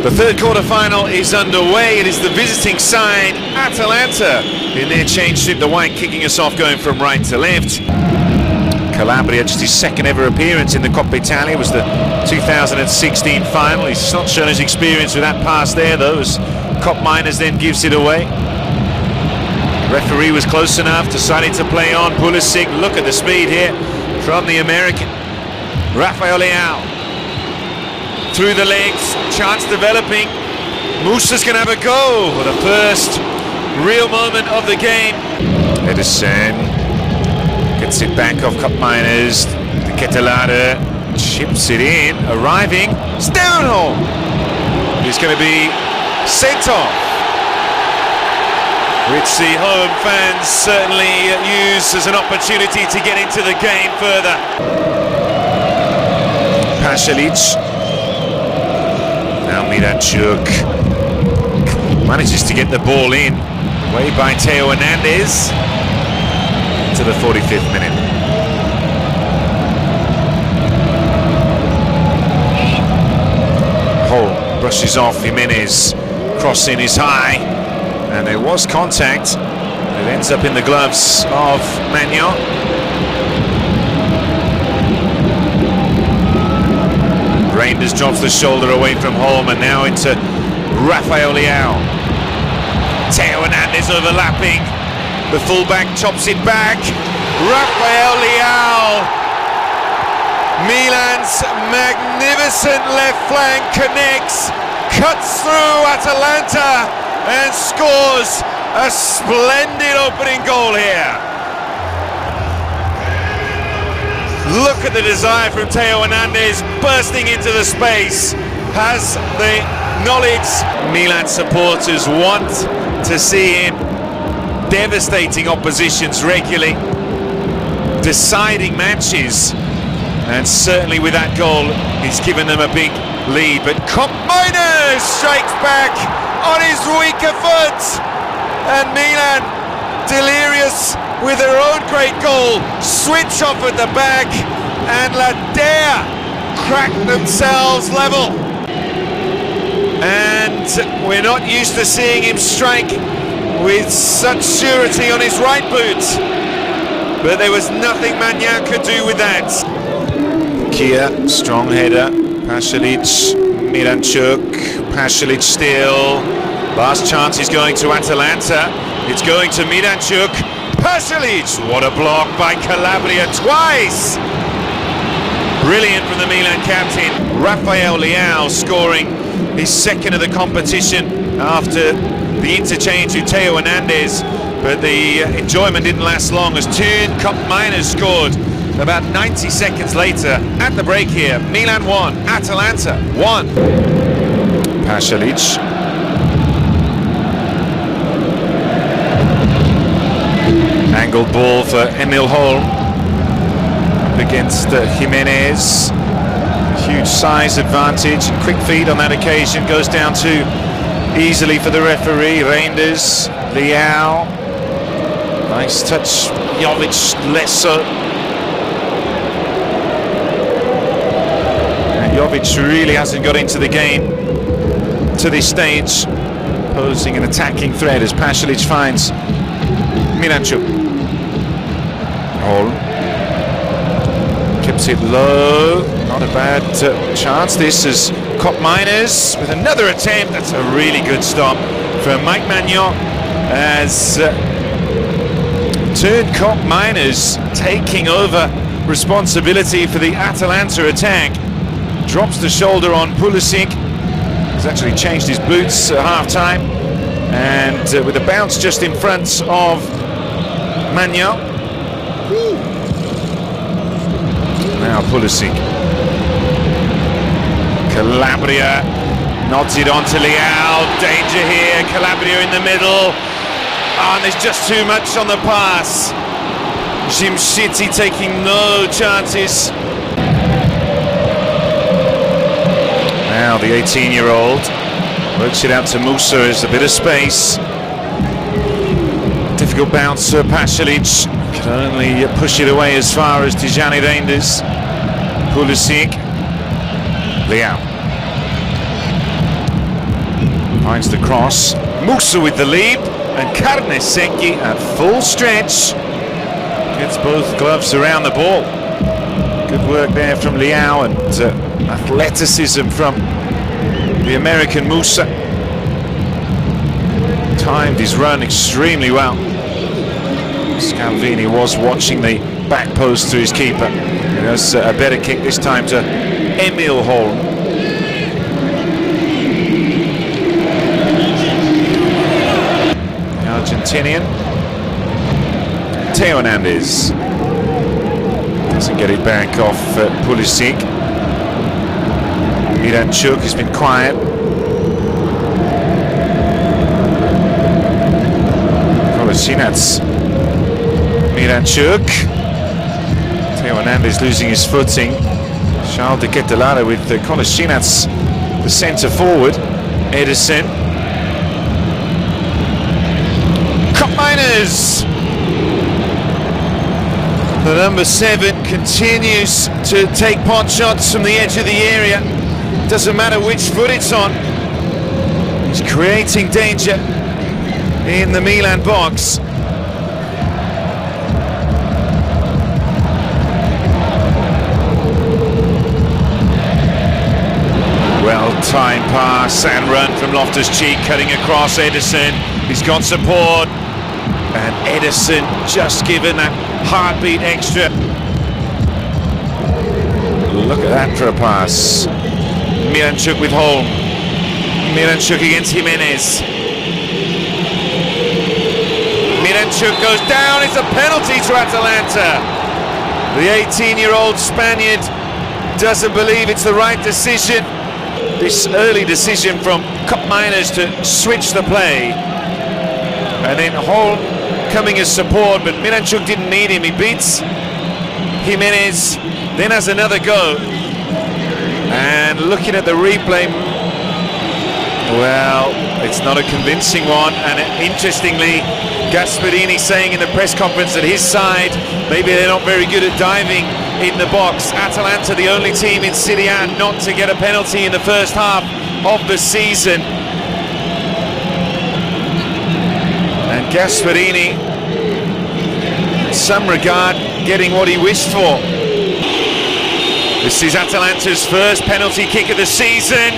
The third quarter-final is underway. It is the visiting side, Atalanta, in their change strip. The white kicking us off, going from right to left. Calabria, just his second ever appearance in the Coppa Italia, was the 2016 final. He's not shown his experience with that pass there, though, as Cop Miners then gives it away. Referee was close enough, decided to play on. Pulisic, look at the speed here from the American. Rafael Leao through the legs, chance developing. Musa's going to have a go for the first real moment of the game. Edison gets it back off Cop Miners. The Atalanta chips it in, arriving. Stefano is going to be sent off, which the home fans certainly use as an opportunity to get into the game further. Pasalic. Now Miranchuk manages to get the ball in, away by Theo Hernandez, to the 45th minute. Hole brushes off Jimenez, crossing is high, and there was contact. It ends up in the gloves of Magnon. Reinders drops the shoulder away from Holm, and now into Rafael Leao. Theo Hernandez overlapping. The fullback chops it back. Rafael Leao. Milan's magnificent left flank connects, cuts through Atalanta, and scores a splendid opening goal here. Look at the desire from Theo Hernandez, bursting into the space. Has the knowledge. Milan supporters want to see him devastating oppositions regularly, deciding matches, and certainly with that goal he's given them a big lead. But Cop Miners strikes back on his weaker foot, and Milan, delirious with their own great goal, switch off at the back, and Ladea crack themselves level. And we're not used to seeing him strike with such surety on his right boot, but there was nothing Magnan could do with that. Kia, strong header. Pasalic, Miranchuk, Pasalic still. Last chance is going to Atalanta. It's going to Miranchuk. Pasalic, what a block by Calabria twice. Brilliant from the Milan captain. Rafael Leao scoring his second of the competition after the interchange with Theo Hernandez, but the enjoyment didn't last long as Turn Cop Miners scored about 90 seconds later. At the break here, Milan 1, Atalanta 1. Pasalic. Angled ball for Emil Holm up against Jimenez. Huge size advantage and quick feet on that occasion. Goes down too easily for the referee. Reinders, Leao. Nice touch. Jovic less so. And Jovic really hasn't got into the game to this stage, posing an attacking threat as Pasalic finds Miranchuk. Holm keeps it low. Not a bad chance. This is Cop Miners with another attempt. That's a really good stop from Mike Magnon, as Turn Cop Miners taking over responsibility for the Atalanta attack. Drops the shoulder on Pulisic. He's actually changed his boots at half-time, and with a bounce just in front of Magnon. Now Pulisic. Calabria nods it on to Leao. Danger here. Calabria in the middle. And there's just too much on the pass. Jim City taking no chances. Now the 18-year-old works it out to Musa. There's a bit of space. Difficult bounce for Pasalic. Can only push it away as far as Tijani Reinders. Pulisic. Leao. Finds the cross. Musa with the lead, and Carnesecchi at full stretch gets both gloves around the ball. Good work there from Liao, and athleticism from the American Musa. Timed his run extremely well. Scalvini was watching the back post to his keeper. He does a better kick this time to Emil Holm. The Argentinian Theo Hernandez doesn't get it back off Pulisic. Miranchuk has been quiet. Kolasinac. Miranchuk. Theo Hernandez losing his footing. Charles de Ketelare with Kolasinac, the centre forward. Edison. Cup Miners. The number 7 continues to take pot shots from the edge of the area. Doesn't matter which foot it's on. He's creating danger in the Milan box. Well-timed pass and run from Loftus-Cheek, cutting across Edison. He's got support, and Edison just given that heartbeat extra. Look at that for a pass. Miranchuk with Holm. Miranchuk against Jimenez. Miranchuk goes down. It's a penalty to Atalanta. The 18-year-old Spaniard doesn't believe it's the right decision. This early decision from Cup Miners to switch the play. And then Holm coming as support, but Miranchuk didn't need him. He beats Jimenez, then has another go. And looking at the replay, well, it's not a convincing one. And interestingly, Gasperini saying in the press conference that his side, maybe they're not very good at diving in the box. Atalanta, the only team in Serie A not to get a penalty in the first half of the season. And Gasperini, in some regard, getting what he wished for. This is Atalanta's first penalty kick of the season,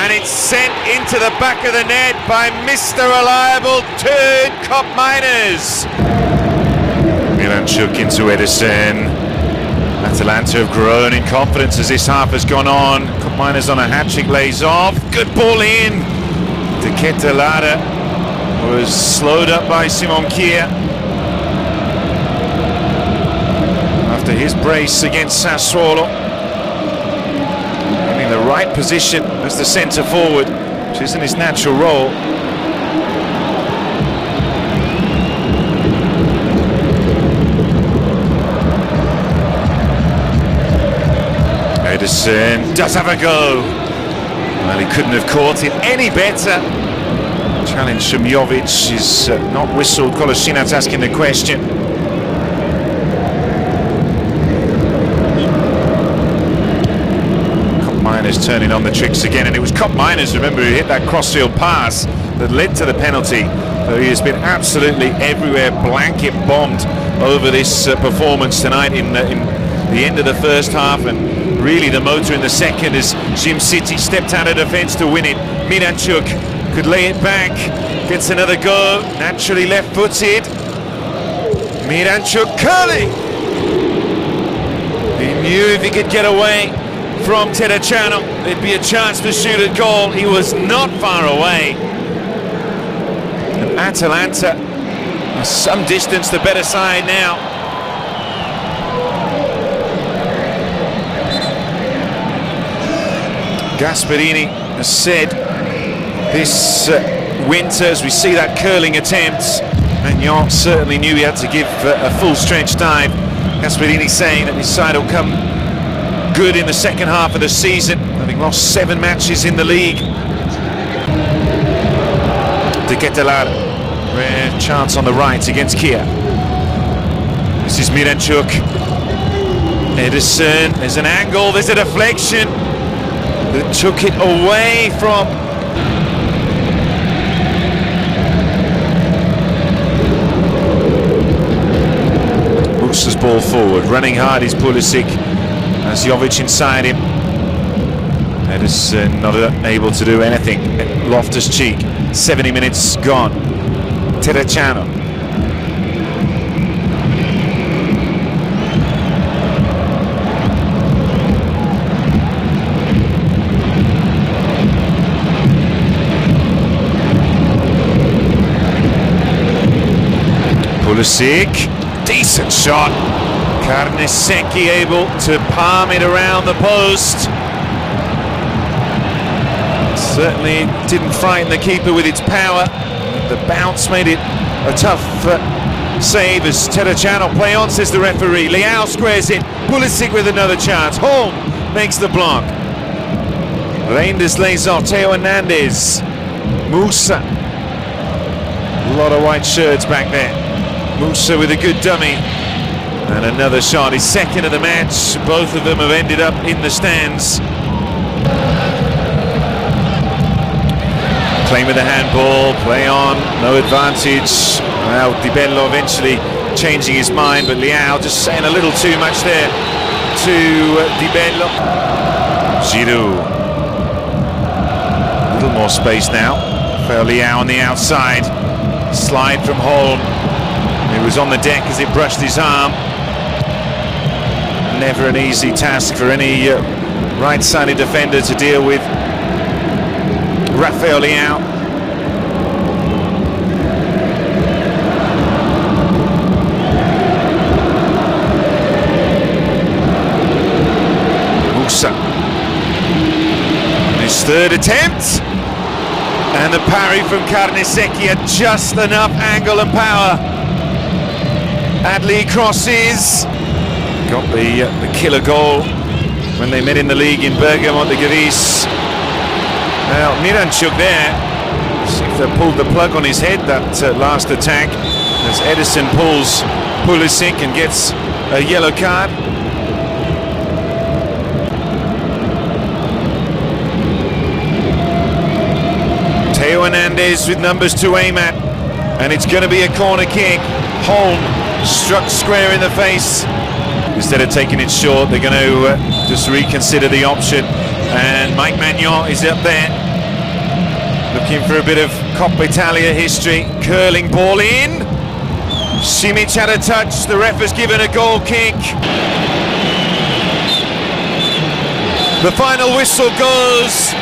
and it's sent into the back of the net by Mr. Reliable Turn Cup Miners. Miranchuk into Edison. Atalanta have grown in confidence as this half has gone on. Cup Miners on a hat-trick, lays off. Good ball in. De Ketelare was slowed up by Simon Kjær after his brace against Sassuolo. In the right position as the centre forward, which isn't his natural role. Edison does have a go. Well, he couldn't have caught it any better. Challenge from Jovic is not whistled. Kolasinac asking the question. Cup Miners turning on the tricks again, and it was Cup Miners, remember, who hit that crossfield pass that led to the penalty. So he has been absolutely everywhere, blanket bombed over this performance tonight in the end of the first half, and really the motor in the second as Jim City stepped out of defence to win it. Miranchuk could lay it back, gets another go, naturally left-footed. Miranchuk curling. He knew if he could get away from Terracciano, there'd be a chance to shoot a goal. He was not far away. And Atalanta are some distance the better side now. Gasperini has said this winter, as we see that curling attempt, Magnan certainly knew he had to give a full stretch dive. Gasperini saying that his side will come good in the second half of the season, having lost 7 matches in the league. De Ketelare, rare chance on the right against Kjær. This is Miranchuk. Edison, there's an angle, there's a deflection that took it away from Crosses ball forward, running hard is Pulisic, as Jovic inside him. Edison not able to do anything. Loftus-Cheek, 70 minutes gone. Terracciano. Pulisic, decent shot. Carnesecchi able to palm it around the post. Certainly didn't frighten the keeper with its power. The bounce made it a tough save as Terracciano play on, says the referee. Leao squares it. Pulisic with another chance. Holm makes the block. Reinders lays off. Theo Hernandez. Musa. A lot of white shirts back there. Musa with a good dummy. And another shot. His second of the match. Both of them have ended up in the stands. Playing with the handball, play on, no advantage. Well, Di Bello eventually changing his mind, but Leao just saying a little too much there to Di Bello. Giroud. A little more space now. For Leao on the outside. Slide from Holm. It was on the deck as it brushed his arm. Never an easy task for any right-sided defender to deal with. Rafael Leao. Musa. His third attempt. And the parry from Carnesecchi had just enough angle and power. Adli crosses. Got the killer goal when they met in the league in Bergamo de Greece. Well, Miranchuk there, see if they pulled the plug on his head, that last attack, as Edison pulls Pulisic and gets a yellow card. Theo Hernandez with numbers to aim at, and it's going to be a corner kick. Holm struck square in the face. Instead of taking it short, they're going to just reconsider the option. And Mike Maignan is up there, looking for a bit of Coppa Italia history. Curling ball in. Simic had a touch. The ref has given a goal kick. The final whistle goes.